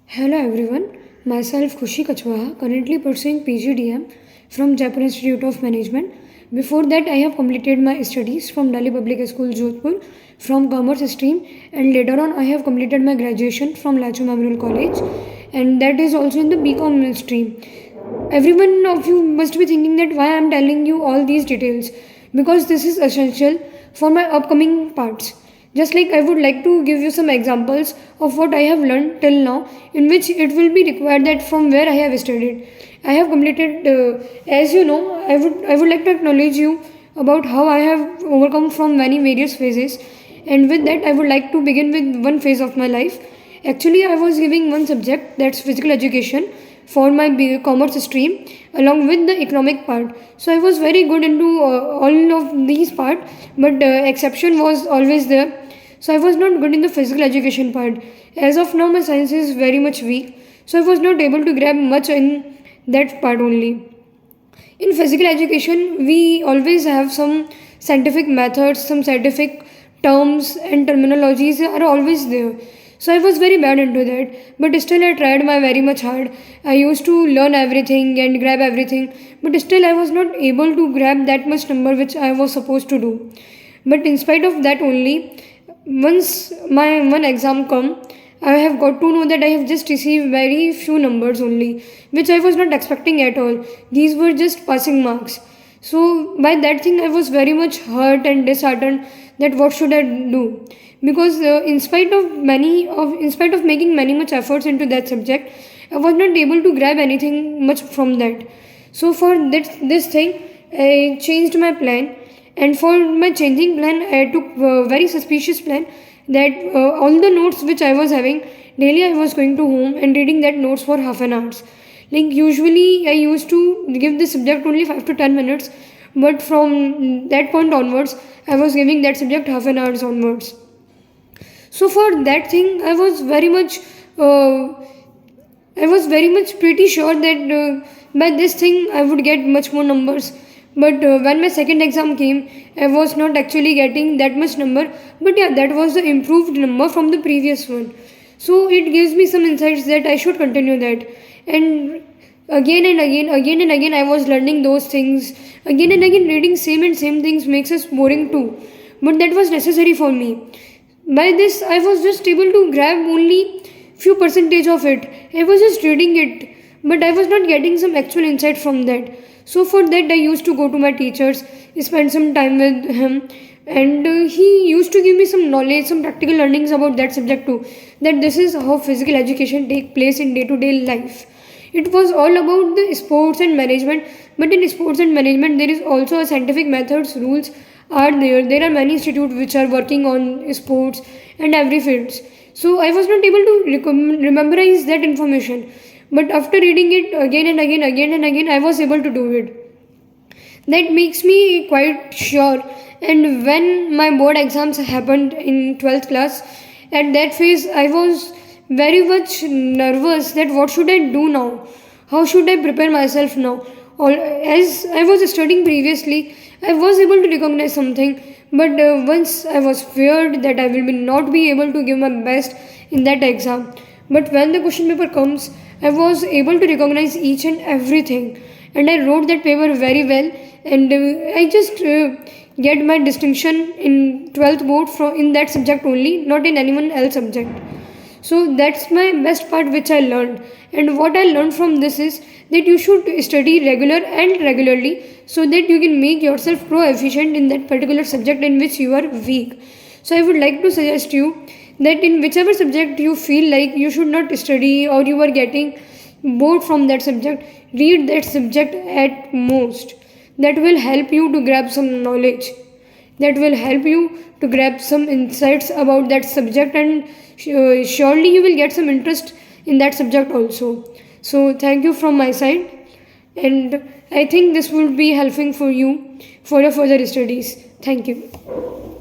Hello everyone, myself Khushi Kachwaha, currently pursuing PGDM from Jaipur Institute of Management. Before that, I have completed my studies from Delhi Public School, Jodhpur, from Commerce stream, and later on, I have completed my graduation from Lacho Memorial College, and that is also in the BCom stream. Everyone of you must be thinking that why I am telling you all these details, because this is essential for my upcoming parts. Just like I would like to give you some examples of what I have learned till now, in which it will be required that from where I have studied. I have completed, as you know, I would like to acknowledge you about how I have overcome from many various phases, and with that I would like to begin with one phase of my life. Actually, I was giving one subject, that's physical education, for my commerce stream along with the economic part. So I was very good into all of these part, but exception was always there. So I was not good in the physical education part. As of now, my science is very much weak, so I was not able to grab much in that part only. In physical education, we always have some scientific methods, some scientific terms and terminologies are always there. So I was very bad into that, but still I tried my very much hard. I used to learn everything and grab everything, but still I was not able to grab that much number which I was supposed to do. But in spite of that only, once my one exam come, I have got to know that I have just received very few numbers only, which I was not expecting at all. These were just passing marks. So by that thing, I was very much hurt and disheartened that what should I do? Because in spite of making many much efforts into that subject, I was not able to grab anything much from that. So for this thing, I changed my plan, and for my changing plan, I took a very suspicious plan that all the notes which I was having daily, I was going to home and reading that notes for half an hour. Like usually, I used to give the subject only 5 to 10 minutes, but from that point onwards, I was giving that subject half an hour onwards. So for that thing, uh, I was very much pretty sure that by this thing I would get much more numbers. But when my second exam came, I was not actually getting that much number. But yeah, that was the improved number from the previous one. So it gives me some insights that I should continue that. And again and again, I was learning those things. Again and again, reading same and same things makes us boring too. But that was necessary for me. By this, I was just able to grab only few percentage of it. I was just reading it, but I was not getting some actual insight from that. So for that, I used to go to my teachers, spend some time with him, and he used to give me some knowledge, some practical learnings about that subject too. That this is how physical education take place in day-to-day life. It was all about the sports and management, but in sports and management, there is also a scientific methods, rules are there. There are many institutes which are working on sports and every fields. So I was not able to memorize that information. But after reading it again and again, I was able to do it. That makes me quite sure. And when my board exams happened in 12th class, at that phase, I was very much nervous that what should I do now? How should I prepare myself now? As I was studying previously, I was able to recognize something, but once I was feared that I will not be able to give my best in that exam. But when the question paper comes, I was able to recognize each and everything, and I wrote that paper very well, and I just get my distinction in 12th board from in that subject only, not in anyone else subject. So that's my best part which I learned. And what I learned from this is that you should study regularly so that you can make yourself pro efficient in that particular subject in which you are weak. So I would like to suggest you that in whichever subject you feel like you should not study or you are getting bored from that subject, read that subject at most. That will help you to grab some knowledge, that will help you to grab some insights about that subject, and surely you will get some interest in that subject also. So thank you from my side, and I think this will be helping for you for your further studies. Thank you.